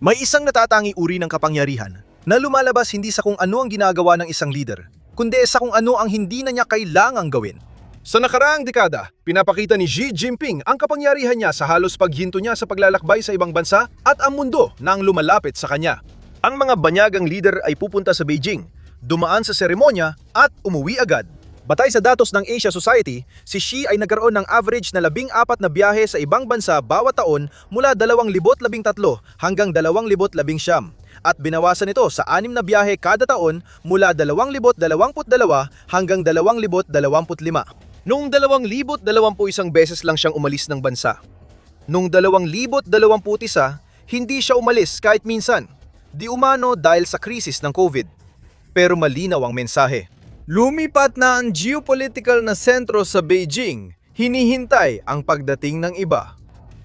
May isang natatangi uri ng kapangyarihan na lumalabas hindi sa kung ano ang ginagawa ng isang leader, kundi sa kung ano ang hindi na niya kailangang gawin. Sa nakaraang dekada, pinapakita ni Xi Jinping ang kapangyarihan niya sa halos paghinto niya sa paglalakbay sa ibang bansa at ang mundo na ang lumalapit sa kanya. Ang mga banyagang leader ay pupunta sa Beijing, dumaan sa seremonya at umuwi agad. Batay sa datos ng Asia Society, si Xi ay nagkaroon ng average na 14 na biyahe sa ibang bansa bawat taon mula 2013 hanggang 2019 at binawasan ito sa 6 na biyahe kada taon mula 2022 hanggang 2025. Noong 2021 beses lang siyang umalis ng bansa. Noong 2021, hindi siya umalis kahit minsan. Di umano dahil sa krisis ng COVID. Pero malinaw ang mensahe. Lumipat na ang geopolitical na sentro sa Beijing, hinihintay ang pagdating ng iba.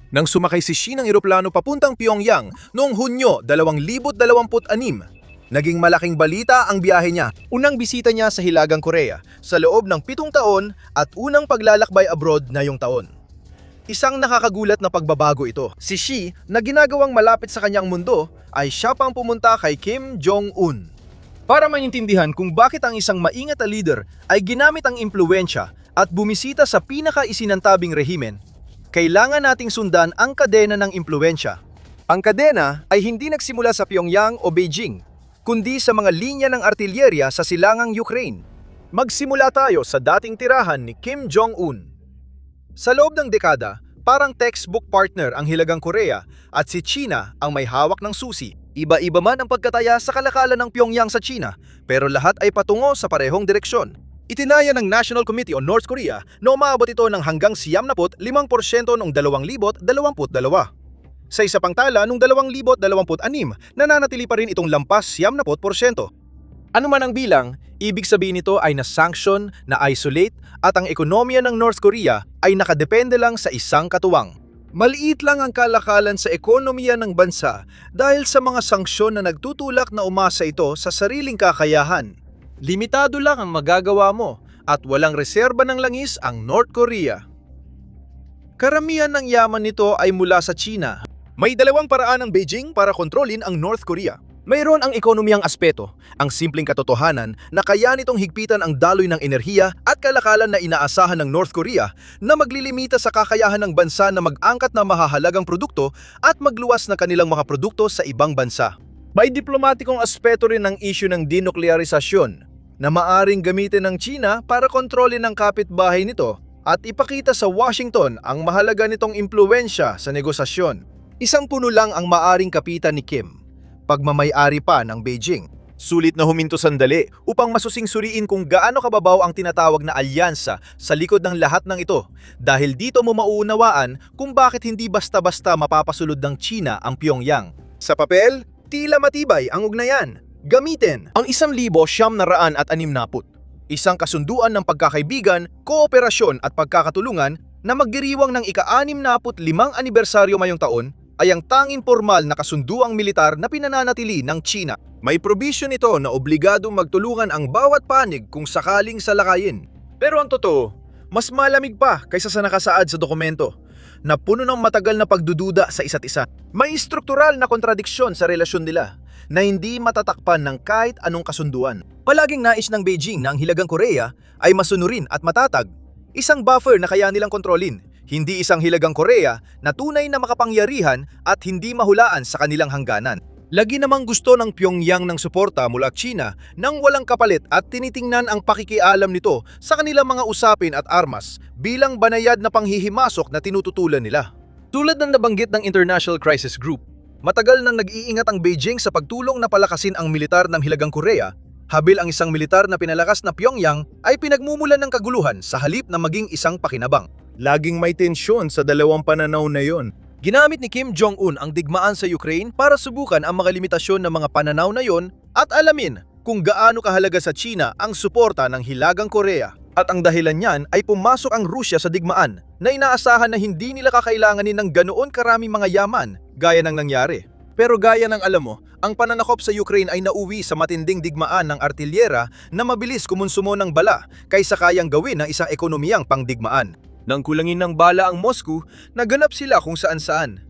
Nang sumakay si Xi ng eroplano papuntang Pyongyang noong Hunyo 2026, naging malaking balita ang biyahe niya. Unang bisita niya sa Hilagang Korea sa loob ng 7 taon at unang paglalakbay abroad na yung taon. Isang nakakagulat na pagbabago ito. Si Xi, na ginagawang malapit sa kanyang mundo, ay siya pang pumunta kay Kim Jong-un. Para maintindihan kung bakit ang isang maingat na leader ay ginamit ang impluwensya at bumisita sa pinaka-isinantabing rehimen, kailangan nating sundan ang kadena ng impluwensya. Ang kadena ay hindi nagsimula sa Pyongyang o Beijing, kundi sa mga linya ng artilyerya sa silangang Ukraine. Magsimula tayo sa dating tirahan ni Kim Jong-un. Sa loob ng dekada, parang textbook partner ang Hilagang Korea at si China ang may hawak ng susi. Iba-iba man ang pagkataya sa kalakalan ng Pyongyang sa China, pero lahat ay patungo sa parehong direksyon. Itinaya ng National Committee on North Korea na umaabot ito ng hanggang 75% noong 2022. Sa isa pang tala noong 2026, nananatili pa rin itong lampas 70%. Ano man ang bilang, ibig sabihin nito ay na-sanction, na-isolate at ang ekonomiya ng North Korea ay nakadepende lang sa isang katuwang. Maliit lang ang kalakalan sa ekonomiya ng bansa dahil sa mga sanksyon na nagtutulak na umasa ito sa sariling kakayahan. Limitado lang ang magagawa mo at walang reserba ng langis ang North Korea. Karamihan ng yaman nito ay mula sa China. May dalawang paraan ng Beijing para kontrolin ang North Korea. Mayroon ang ekonomiyang aspeto, ang simpleng katotohanan na kaya nitong higpitan ang daloy ng enerhiya at kalakalan na inaasahan ng North Korea na maglilimita sa kakayahan ng bansa na mag-angkat ng mahahalagang produkto at magluwas ng kanilang mga produkto sa ibang bansa. May diplomatikong aspeto rin ang issue ng denuklearisasyon na maaring gamitin ng China para kontrolin ang kapitbahay nito at ipakita sa Washington ang mahalaga nitong impluwensya sa negosasyon. Isang puno lang ang maaring kapitan ni Kim, pagmamay-ari pa ng Beijing. Sulit na huminto sandali upang masusing suriin kung gaano kababaw ang tinatawag na alyansa sa likod ng lahat ng ito dahil dito mo mauunawaan kung bakit hindi basta-basta mapapasulod ng China ang Pyongyang. Sa papel, tila matibay ang ugnayan. Gamitin ang 1,960. Isang kasunduan ng pagkakaibigan, kooperasyon at pagkakatulungan na magdiriwang ng ika-65 anibersaryo mayong taon ay ang tanging formal na kasunduang militar na pinananatili ng China. May provision ito na obligadong magtulungan ang bawat panig kung sakaling salakayin. Pero ang totoo, mas malamig pa kaysa sa nakasaad sa dokumento, na puno ng matagal na pagdududa sa isa't isa. May struktural na kontradiksyon sa relasyon nila na hindi matatakpan ng kahit anong kasunduan. Palaging nais ng Beijing na ang Hilagang Korea ay masunurin at matatag. Isang buffer na kaya nilang kontrolin. Hindi isang Hilagang Korea na tunay na makapangyarihan at hindi mahulaan sa kanilang hangganan. Lagi namang gusto ng Pyongyang ng suporta mula China nang walang kapalit at tinitingnan ang pakikialam nito sa kanilang mga usapin at armas bilang banayad na panghihimasok na tinututulan nila. Tulad ng nabanggit ng International Crisis Group, matagal nang nag-iingat ang Beijing sa pagtulong na palakasin ang militar ng Hilagang Korea, habil ang isang militar na pinalakas na Pyongyang ay pinagmumulan ng kaguluhan sa halip na maging isang pakinabang. Laging may tensyon sa dalawang pananaw na yon. Ginamit ni Kim Jong-un ang digmaan sa Ukraine para subukan ang mga limitasyon ng mga pananaw na yon at alamin kung gaano kahalaga sa China ang suporta ng Hilagang Korea. At ang dahilan niyan ay pumasok ang Rusya sa digmaan na inaasahan na hindi nila kakailanganin ng ganoon karaming mga yaman gaya ng nangyari. Pero gaya ng alam mo, ang pananakop sa Ukraine ay nauwi sa matinding digmaan ng artilyera na mabilis kumonsumo ng bala kaysa kayang gawin ng isang ekonomiyang pangdigmaan. Nang kulangin ng bala ang Moscow, naganap sila kung saan-saan.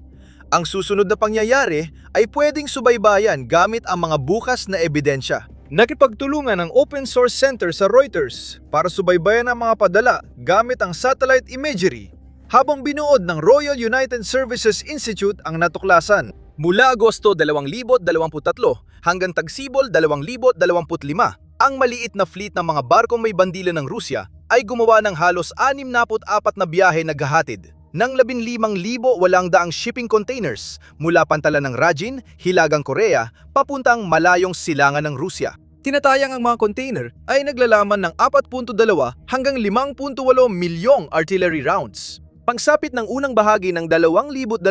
Ang susunod na pangyayari ay pwedeng subaybayan gamit ang mga bukas na ebidensya. Nakipagtulungan ang Open Source Center sa Reuters para subaybayan ang mga padala gamit ang satellite imagery, habang binuod ng Royal United Services Institute ang natuklasan. Mula Agosto 2023 hanggang Tagsibol 2025, ang maliit na fleet ng mga barkong may bandila ng Rusya ay gumawa ng halos 64 na biyahe na gahatid ng 15,800 shipping containers mula pantalan ng Rajin, Hilagang Korea, papuntang malayong silangan ng Rusya. Tinatayang ang mga container ay naglalaman ng 4.2 hanggang 5.8 milyong artillery rounds. Pangsapit ng unang bahagi ng 2026,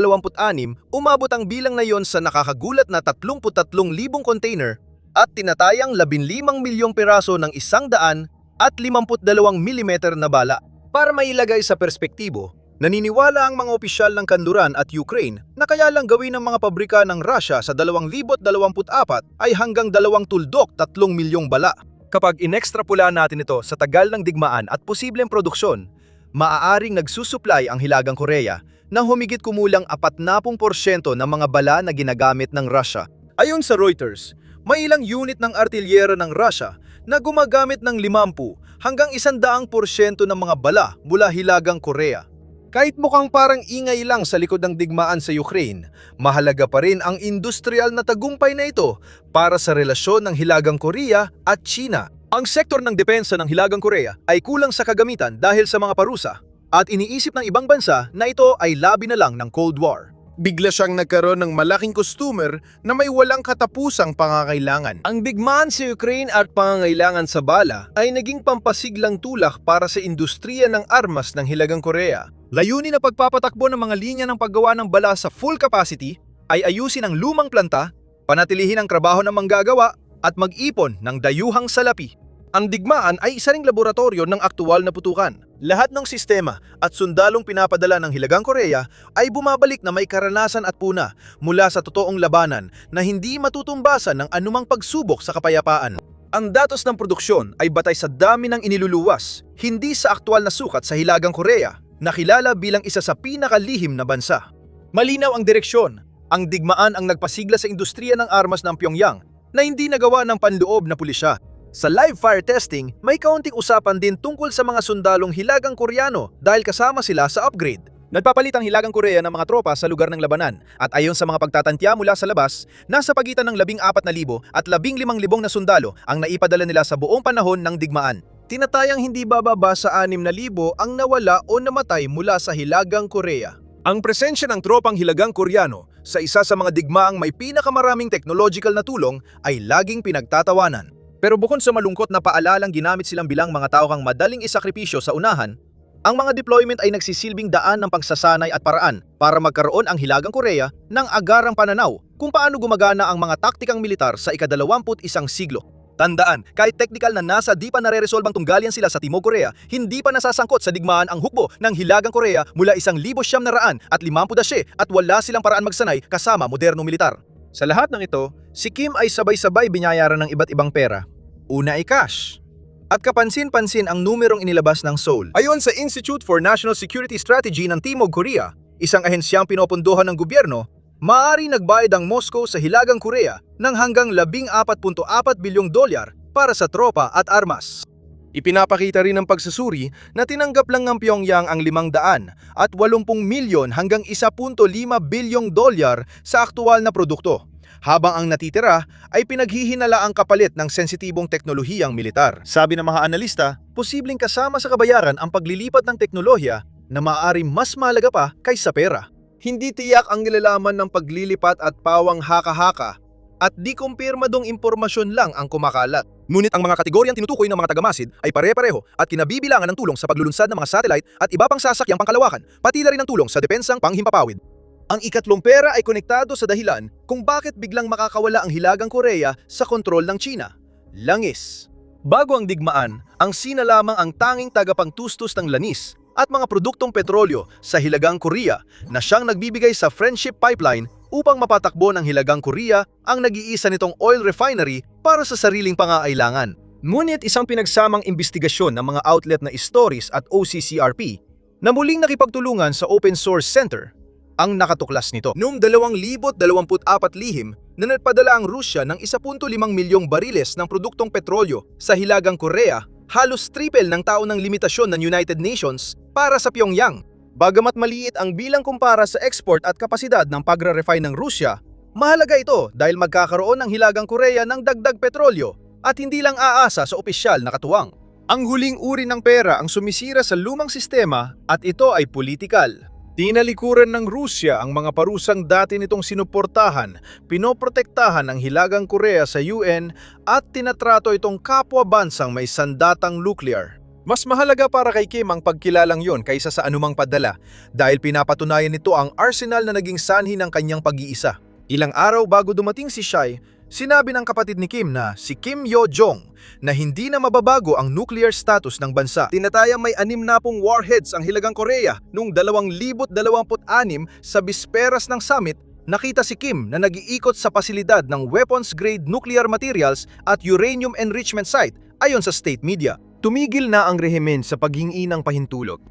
umabot ang bilang na yon sa nakakagulat na 33,000 container at tinatayang 15 milyong piraso ng 152 mm na bala. Para mailagay sa perspektibo, naniniwala ang mga opisyal ng Kanluran at Ukraine na kaya lang gawin ng mga pabrika ng Russia sa 2024 ay hanggang 2.3 milyong bala. Kapag inekstrapula natin ito sa tagal ng digmaan at posibleng produksyon, maaaring nagsusupply ang Hilagang Korea ng humigit kumulang 40% ng mga bala na ginagamit ng Russia. Ayon sa Reuters, may ilang unit ng artilyera ng Russia na gumagamit ng 50 hanggang 100% ng mga bala mula Hilagang Korea. Kahit mukhang parang ingay lang sa likod ng digmaan sa Ukraine, mahalaga pa rin ang industrial na tagumpay na ito para sa relasyon ng Hilagang Korea at China. Ang sektor ng depensa ng Hilagang Korea ay kulang sa kagamitan dahil sa mga parusa at iniisip ng ibang bansa na ito ay labi na lang ng Cold War. Bigla siyang nagkaroon ng malaking customer na may walang katapusang pangangailangan. Ang digmaan sa Ukraine at pangangailangan sa bala ay naging pampasiglang tulak para sa industriya ng armas ng Hilagang Korea. Layunin na pagpapatakbo ng mga linya ng paggawa ng bala sa full capacity ay ayusin ang lumang planta, panatilihin ang trabaho ng manggagawa at mag-ipon ng dayuhang salapi. Ang digmaan ay isa ring laboratorio ng aktual na putukan. Lahat ng sistema at sundalong pinapadala ng Hilagang Korea ay bumabalik na may karanasan at puna mula sa totoong labanan na hindi matutumbasan ng anumang pagsubok sa kapayapaan. Ang datos ng produksyon ay batay sa dami ng iniluluwas, hindi sa aktual na sukat sa Hilagang Korea, na kilala bilang isa sa pinakalihim na bansa. Malinaw ang direksyon. Ang digmaan ang nagpasigla sa industriya ng armas ng Pyongyang na hindi nagawa ng panloob na pulisya. Sa live fire testing, may kaunting usapan din tungkol sa mga sundalong Hilagang Koreano dahil kasama sila sa upgrade. Nagpapalit ang Hilagang Korea ng mga tropa sa lugar ng labanan at ayon sa mga pagtatantya mula sa labas, nasa pagitan ng 14,000 at 15,000 na sundalo ang naipadala nila sa buong panahon ng digmaan. Tinatayang hindi bababa sa 6,000 ang nawala o namatay mula sa Hilagang Korea. Ang presensya ng tropang Hilagang Koreano sa isa sa mga digmaang may pinakamaraming technological na tulong ay laging pinagtatawanan. Pero bukod sa malungkot na paalalang ginamit silang bilang mga tao kang madaling isakripisyo sa unahan, ang mga deployment ay nagsisilbing daan ng pagsasanay at paraan para magkaroon ang Hilagang Korea ng agarang pananaw kung paano gumagana ang mga taktikang militar sa ika-21 siglo. Tandaan, kahit technical na nasa di pa nare-resolbang tunggalyan sila sa Timog Korea, hindi pa nasasangkot sa digmaan ang hukbo ng Hilagang Korea mula 1,957 at wala silang paraan magsanay kasama modernong militar. Sa lahat ng ito, si Kim ay sabay-sabay binayaran ng iba't ibang pera. Una ay cash. At kapansin-pansin ang numerong inilabas ng Seoul. Ayon sa Institute for National Security Strategy ng Timog Korea, isang ahensyang pinopondohan ng gobyerno, maaari nagbayad ang Moscow sa Hilagang Korea ng hanggang $14.4 bilyong para sa tropa at armas. Ipinapakita rin ng pagsusuri na tinanggap lang ng Pyongyang ang 580 milyon hanggang $1.5 bilyong sa aktual na produkto, habang ang natitira ay pinaghihinala ang kapalit ng sensitibong teknolohiyang militar. Sabi ng mga analista, posibleng kasama sa kabayaran ang paglilipat ng teknolohiya na maaari mas mahalaga pa kaysa pera. Hindi tiyak ang nilalaman ng paglilipat at pawang haka-haka at di kumpirmadong impormasyon lang ang kumakalat. Ngunit ang mga kategoryang tinutukoy ng mga tagamasid ay pare-pareho at kinabibilangan ng tulong sa paglulunsad ng mga satellite at iba pang sasakyang pangkalawakan, pati na rin ng tulong sa depensang panghimpapawid. Ang ikatlong pera ay konektado sa dahilan kung bakit biglang makakawala ang Hilagang Korea sa kontrol ng China. Langis. Bago ang digmaan, ang Sina lamang ang tanging tagapangtustos ng lanis at mga produktong petrolyo sa Hilagang Korea na siyang nagbibigay sa Friendship Pipeline upang mapatakbo ng Hilagang Korea ang nag-iisa nitong oil refinery para sa sariling pangailangan. Ngunit isang pinagsamang imbestigasyon ng mga outlet na Stories at OCCRP na muling nakipagtulungan sa Open Source Center ang nakatuklas nito. Noong 2024 lihim na nagpadala ang Rusya ng 1.5 milyong bariles ng produktong petrolyo sa Hilagang Korea, halos triple ng taon ng limitasyon ng United Nations para sa Pyongyang. Bagamat maliit ang bilang kumpara sa export at kapasidad ng pagre-refine ng Rusya, mahalaga ito dahil magkakaroon ng Hilagang Korea ng dagdag petrolyo at hindi lang aasa sa opisyal na katuwang. Ang huling uri ng pera ang sumisira sa lumang sistema at ito ay politikal. Tinalikuran ng Rusya ang mga parusang dati nitong sinuportahan, pinoprotektahan ang Hilagang Korea sa UN at tinatrato itong kapwa-bansang may sandatang nuclear. Mas mahalaga para kay Kim ang pagkilalang yon kaysa sa anumang padala dahil pinapatunayan nito ang arsenal na naging sanhi ng kanyang pag-iisa. Ilang araw bago dumating si Shai, sinabi ng kapatid ni Kim na si Kim Yo-jong na hindi na mababago ang nuclear status ng bansa. Tinatayang may 6 na pong warheads ang Hilagang Korea noong 2026 sa bisperas ng summit. Nakita si Kim na nag-iikot sa pasilidad ng weapons-grade nuclear materials at uranium enrichment site ayon sa state media. Tumigil na ang rehimen sa paghingi ng pahintulot.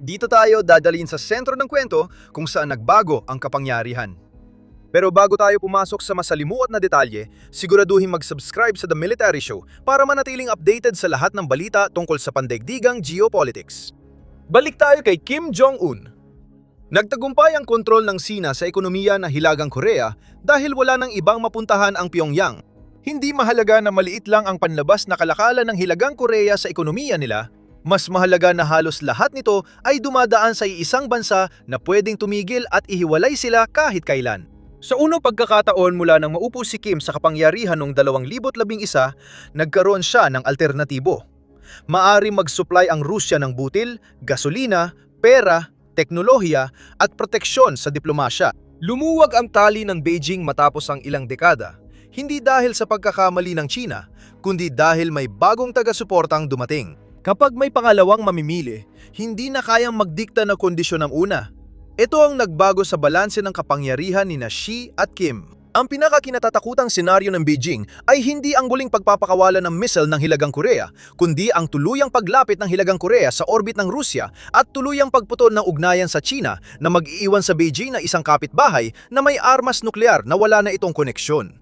Dito tayo dadalhin sa sentro ng kwento kung saan nagbago ang kapangyarihan. Pero bago tayo pumasok sa masalimuot na detalye, siguraduhin mag-subscribe sa The Military Show para manatiling updated sa lahat ng balita tungkol sa pandaigdigang geopolitics. Balik tayo kay Kim Jong-un. Nagtagumpay ang kontrol ng Sina sa ekonomiya ng Hilagang Korea dahil wala nang ibang mapuntahan ang Pyongyang. Hindi mahalaga na maliit lang ang panlabas na kalakalan ng Hilagang Korea sa ekonomiya nila, mas mahalaga na halos lahat nito ay dumadaan sa iisang bansa na pwedeng tumigil at ihiwalay sila kahit kailan. Sa unang pagkakataon mula nang maupo si Kim sa kapangyarihan noong 2011, nagkaroon siya ng alternatibo. Maaari mag-supply ang Rusya ng butil, gasolina, pera, teknolohiya at proteksyon sa diplomasya. Lumuwag ang tali ng Beijing matapos ang ilang dekada, hindi dahil sa pagkakamali ng China, kundi dahil may bagong taga-suportang dumating. Kapag may pangalawang mamimili, hindi na kayang magdikta na kondisyon ng una. Ito ang nagbago sa balanse ng kapangyarihan ni Xi at Kim. Ang pinakakinatatakutang senaryo ng Beijing ay hindi ang muling pagpapakawala ng missile ng Hilagang Korea, kundi ang tuluyang paglapit ng Hilagang Korea sa orbit ng Rusya at tuluyang pagputol ng ugnayan sa China na mag-iiwan sa Beijing na isang kapitbahay na may armas nuklear na wala na itong koneksyon.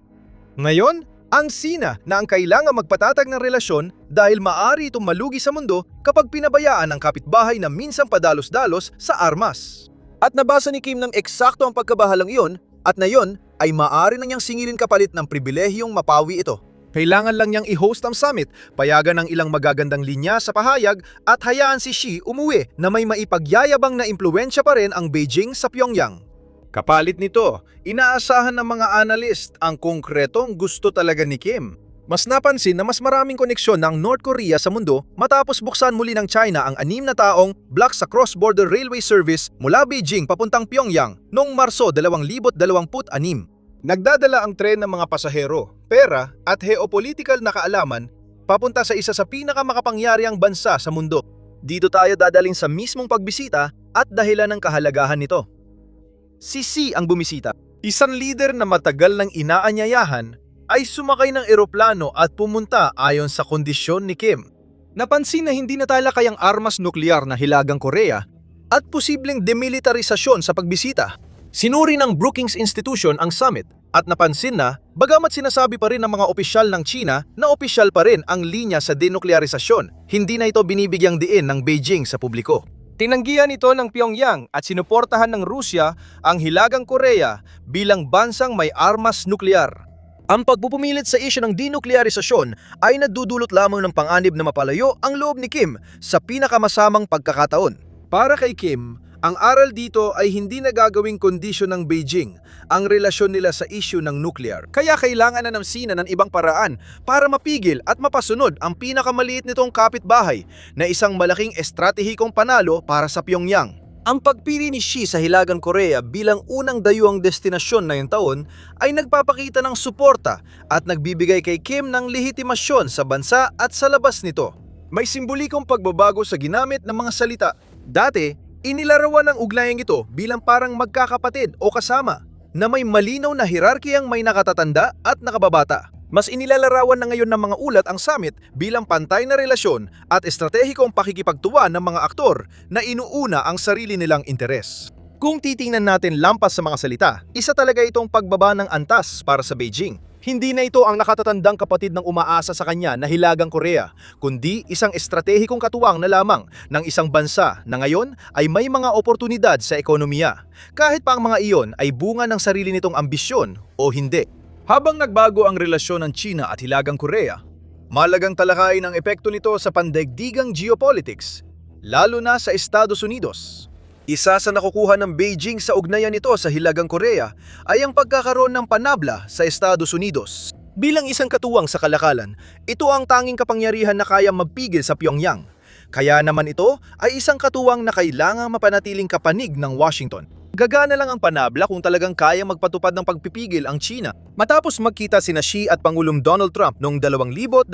Ngayon, ang Sina na ang kailangan magpatatag ng relasyon dahil maaari itong malugi sa mundo kapag pinabayaan ng kapitbahay na minsang padalos-dalos sa armas. At nabasa ni Kim ng eksakto ang pagkabahalang iyon at na yon ay maaari na niyang singilin kapalit ng pribilehiyong mapawi ito. Kailangan lang niyang i-host ang summit, payagan ng ilang magagandang linya sa pahayag at hayaan si Xi umuwi na may maipagyayabang na impluwensya pa rin ang Beijing sa Pyongyang. Kapalit nito, inaasahan ng mga analyst ang konkretong gusto talaga ni Kim. Mas napansin na mas maraming koneksyon ng North Korea sa mundo matapos buksan muli ng China ang 6 na taong block sa cross-border railway service mula Beijing papuntang Pyongyang noong Marso 2026. Nagdadala ang tren ng mga pasahero, pera at geopolitical na kaalaman papunta sa isa sa pinakamakapangyarihang bansa sa mundo. Dito tayo dadalhin sa mismong pagbisita at dahilan ng kahalagahan nito. Si Xi ang bumisita. Isang leader na matagal nang inaanyayahan ay sumakay ng eroplano at pumunta ayon sa kondisyon ni Kim. Napansin na hindi natala kayang armas nuklear na Hilagang Korea at posibleng demilitarisasyon sa pagbisita. Sinuri ng Brookings Institution ang summit at napansin na bagamat sinasabi pa rin ng mga opisyal ng China na opisyal pa rin ang linya sa denuklearisasyon, hindi na ito binibigyang diin ng Beijing sa publiko. Tinanggihan ito ng Pyongyang at sinuportahan ng Rusya ang Hilagang Korea bilang bansang may armas nuklear. Ang pagpupumilit sa isyu ng denuklearisasyon ay nagdudulot lamang ng panganib na mapalayo ang loob ni Kim sa pinakamasamang pagkakataon. Para kay Kim, ang aral dito ay hindi nagagawing kondisyon ng Beijing ang relasyon nila sa isyu ng nuclear. Kaya kailangan na ng Sina ng ibang paraan para mapigil at mapasunod ang pinakamaliit nitong kapitbahay na isang malaking estratehikong panalo para sa Pyongyang. Ang pagpili ni Xi sa Hilagang Korea bilang unang dayuhang destinasyon na yung taon ay nagpapakita ng suporta at nagbibigay kay Kim ng lehitimasyon sa bansa at sa labas nito. May simbolikong pagbabago sa ginamit ng mga salita. Dati, inilarawan ng ugnayang ito bilang parang magkakapatid o kasama na may malinaw na hierarkiyang may nakatatanda at nakababata. Mas inilalarawan na ngayon ng mga ulat ang summit bilang pantay na relasyon at estratehikong pakikipagtuwa ng mga aktor na inuuna ang sarili nilang interes. Kung titingnan natin lampas sa mga salita, isa talaga itong pagbaba ng antas para sa Beijing. Hindi na ito ang nakatatandang kapatid ng umaasa sa kanya na Hilagang Korea, kundi isang estratehikong katuwang na lamang ng isang bansa na ngayon ay may mga oportunidad sa ekonomiya, kahit pa ang mga iyon ay bunga ng sarili nitong ambisyon o hindi. Habang nagbago ang relasyon ng China at Hilagang Korea, malagang talakayin ang epekto nito sa pandaigdigang geopolitics, lalo na sa Estados Unidos. Isa sa nakukuha ng Beijing sa ugnayan nito sa Hilagang Korea ay ang pagkakaroon ng panabla sa Estados Unidos. Bilang isang katuwang sa kalakalan, ito ang tanging kapangyarihan na kaya mapigil sa Pyongyang. Kaya naman ito ay isang katuwang na kailangang mapanatiling kapanig ng Washington. Gagana lang ang panabla kung talagang kaya magpatupad ng pagpipigil ang China. Matapos magkita sina Xi at Pangulong Donald Trump noong 2026,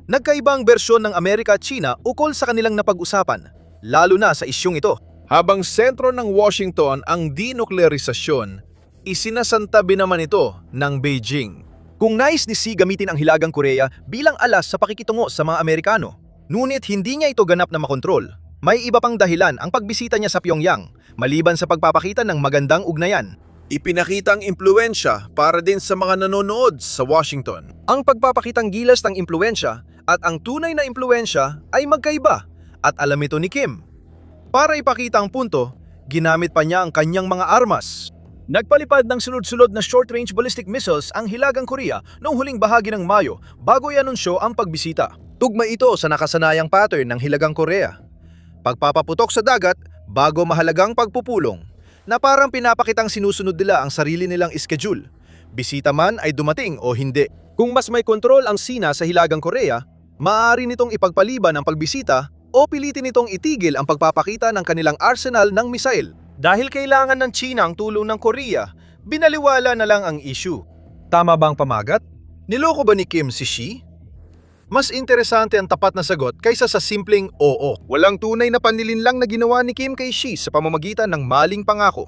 nagkaibang bersyon ng Amerika at China ukol sa kanilang napag-usapan, lalo na sa isyung ito. Habang sentro ng Washington ang denuklearisasyon, isinasantabi naman ito ng Beijing. Kung nais ni Xi gamitin ang Hilagang Korea bilang alas sa pakikitungo sa mga Amerikano, ngunit hindi niya ito ganap na makontrol. May iba pang dahilan ang pagbisita niya sa Pyongyang, maliban sa pagpapakita ng magandang ugnayan. Ipinakita ang impluensya para din sa mga nanonood sa Washington. Ang pagpapakitang gilas ng impluensya at ang tunay na impluensya ay magkaiba, at alam ito ni Kim. Para ipakita ang punto, ginamit pa niya ang kanyang mga armas. Nagpalipad ng sunod-sunod na short-range ballistic missiles ang Hilagang Korea noong huling bahagi ng Mayo bago i-anunsyo ang pagbisita. Tugma ito sa nakasanayang pattern ng Hilagang Korea. Pagpapaputok sa dagat bago mahalagang pagpupulong, na parang pinapakitang sinusunod nila ang sarili nilang schedule. Bisita man ay dumating o hindi. Kung mas may kontrol ang Sina sa Hilagang Korea, maaari nitong ipagpaliban ang pagbisita o pilitin itong itigil ang pagpapakita ng kanilang arsenal ng misail. Dahil kailangan ng China ang tulong ng Korea, binaliwala na lang ang issue. Tama bang pamagat? Niloko ba ni Kim si Xi? Mas interesante ang tapat na sagot kaysa sa simpleng oo. Walang tunay na panlilinlang na ginawa ni Kim kay Xi sa pamamagitan ng maling pangako.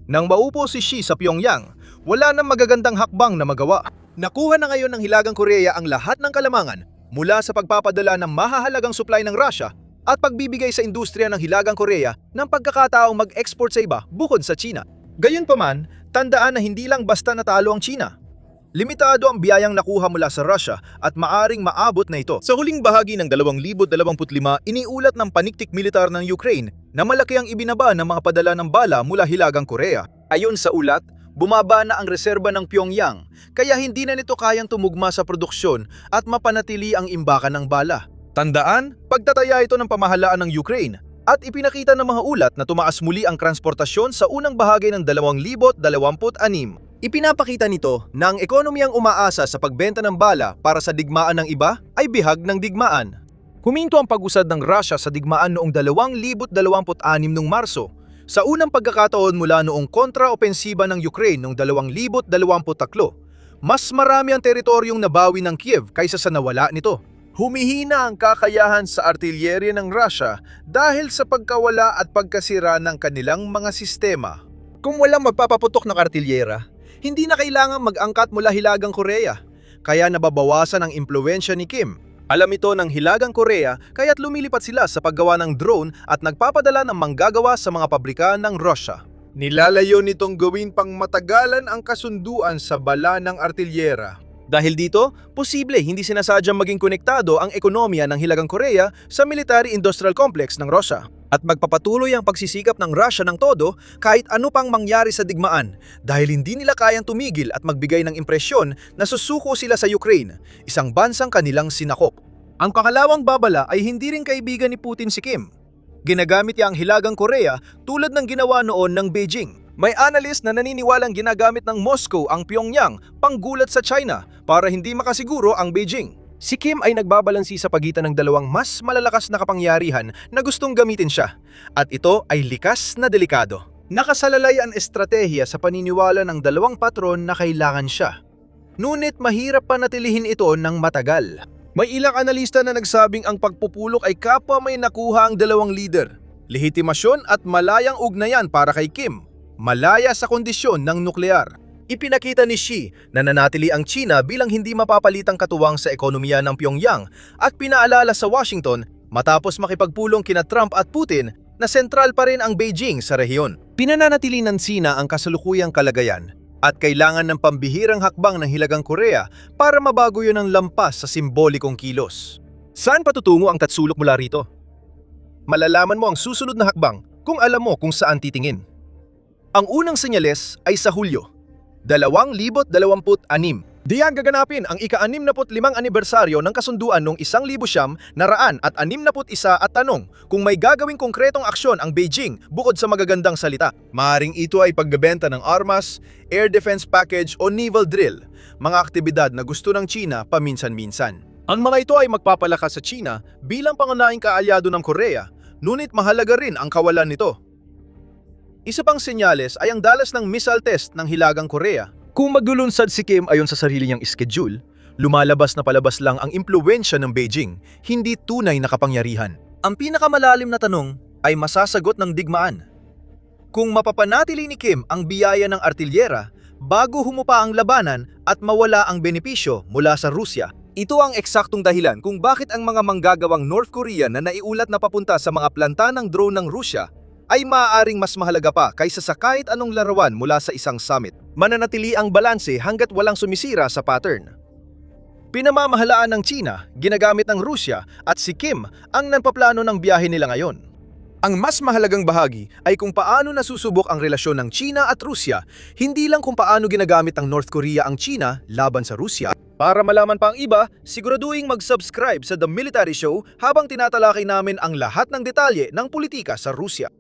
Nang maupo si Xi sa Pyongyang, wala nang magagandang hakbang na magawa. Nakuha na ngayon ng Hilagang Korea ang lahat ng kalamangan mula sa pagpapadala ng mahahalagang supply ng Russia at pagbibigay sa industriya ng Hilagang Korea ng pagkakataong mag-export sa iba bukod sa China. Gayunpaman, tandaan na hindi lang basta natalo ang China. Limitado ang biyayang nakuha mula sa Russia at maaring maabot na ito. Sa huling bahagi ng 2025, iniulat ng paniktik militar ng Ukraine na malaki ang ibinaba ng mga padala ng bala mula Hilagang Korea. Ayon sa ulat, bumaba na ang reserba ng Pyongyang, kaya hindi na nito kayang tumugma sa produksyon at mapanatili ang imbakan ng bala. Tandaan, pagtataya ito ng pamahalaan ng Ukraine at ipinakita ng mga ulat na tumaas muli ang transportasyon sa unang bahagi ng 2026. Ipinapakita nito na ang ekonomiyang umaasa sa pagbenta ng bala para sa digmaan ng iba ay bihag ng digmaan. Huminto ang pag-usad ng Russia sa digmaan noong 2026 noong Marso, sa unang pagkakataon mula noong kontra-opensiba ng Ukraine noong 2023. Mas marami ang teritoryong nabawi ng Kiev kaysa sa nawala nito. Humihina ang kakayahan sa artilyerya ng Russia dahil sa pagkawala at pagkasira ng kanilang mga sistema. Kung walang magpapaputok ng artilyera, hindi na kailangang mag-angkat mula Hilagang Korea, kaya nababawasan ang impluensya ni Kim. Alam ito ng Hilagang Korea kaya't lumilipat sila sa paggawa ng drone at nagpapadala ng manggagawa sa mga pabrika ng Russia. Nilalayo nitong gawin pang matagalan ang kasunduan sa bala ng artilyera. Dahil dito, posible hindi sinasadyang maging konektado ang ekonomiya ng Hilagang Korea sa military-industrial complex ng Russia. At magpapatuloy ang pagsisikap ng Russia ng todo kahit ano pang mangyari sa digmaan dahil hindi nila kayang tumigil at magbigay ng impresyon na susuko sila sa Ukraine, isang bansang kanilang sinakop. Ang pakalawang babala ay hindi rin kaibigan ni Putin si Kim. Ginagamit niya ang Hilagang Korea tulad ng ginawa noon ng Beijing. May analyst na naniniwalang ginagamit ng Moscow ang Pyongyang panggulat sa China para hindi makasiguro ang Beijing. Si Kim ay nagbabalansi sa pagitan ng dalawang mas malalakas na kapangyarihan na gustong gamitin siya, at ito ay likas na delikado. Nakasalalay ang estratehiya sa paniniwala ng dalawang patron na kailangan siya. Ngunit mahirap panatilihin ito ng matagal. May ilang analista na nagsabing ang pagpupulok ay kapwa may nakuha ang dalawang leader. Lehitimasyon at malayang ugnayan para kay Kim, malaya sa kondisyon ng nuklear. Ipinakita ni Xi na nanatili ang China bilang hindi mapapalitang katuwang sa ekonomiya ng Pyongyang at pinaalala sa Washington matapos makipagpulong kina Trump at Putin na sentral pa rin ang Beijing sa rehiyon. Pinananatili ng Sina ang kasalukuyang kalagayan at kailangan ng pambihirang hakbang ng Hilagang Korea para mabago yun ang lampas sa simbolikong kilos. Saan patutungo ang tatsulok mula rito? Malalaman mo ang susunod na hakbang kung alam mo kung saan titingin. Ang unang senyales ay sa Hulyo, 2026. Diyan gaganapin ang ika-65 anibersaryo ng kasunduan noong 1961 at tanong kung may gagawing konkretong aksyon ang Beijing bukod sa magagandang salita. Maaring ito ay pagbebenta ng armas, air defense package o naval drill, mga aktibidad na gusto ng China paminsan-minsan. Ang mga ito ay magpapalakas sa China bilang pangunahing kaalyado ng Korea, ngunit mahalaga rin ang kawalan nito. Isa pang senyales ay ang dalas ng missile test ng Hilagang Korea. Kung maglulunsad si Kim ayon sa sarili niyang schedule, lumalabas na palabas lang ang impluwensya ng Beijing, hindi tunay na kapangyarihan. Ang pinakamalalim na tanong ay masasagot ng digmaan. Kung mapapanatili ni Kim ang biyaya ng artilyera bago humupa ang labanan at mawala ang benepisyo mula sa Rusya, ito ang eksaktong dahilan kung bakit ang mga manggagawang North Korea na naiulat na papunta sa mga planta ng drone ng Rusya ay maaaring mas mahalaga pa kaysa sa kahit anong larawan mula sa isang summit. Mananatili ang balanse hanggat walang sumisira sa pattern. Pinamamahalaan ng China, ginagamit ng Rusya at si Kim ang nagpaplano ng biyahe nila ngayon. Ang mas mahalagang bahagi ay kung paano nasusubok ang relasyon ng China at Rusya, hindi lang kung paano ginagamit ng North Korea ang China laban sa Rusya. Para malaman pa ang iba, siguraduhin mag-subscribe sa The Military Show habang tinatalakay namin ang lahat ng detalye ng politika sa Rusya.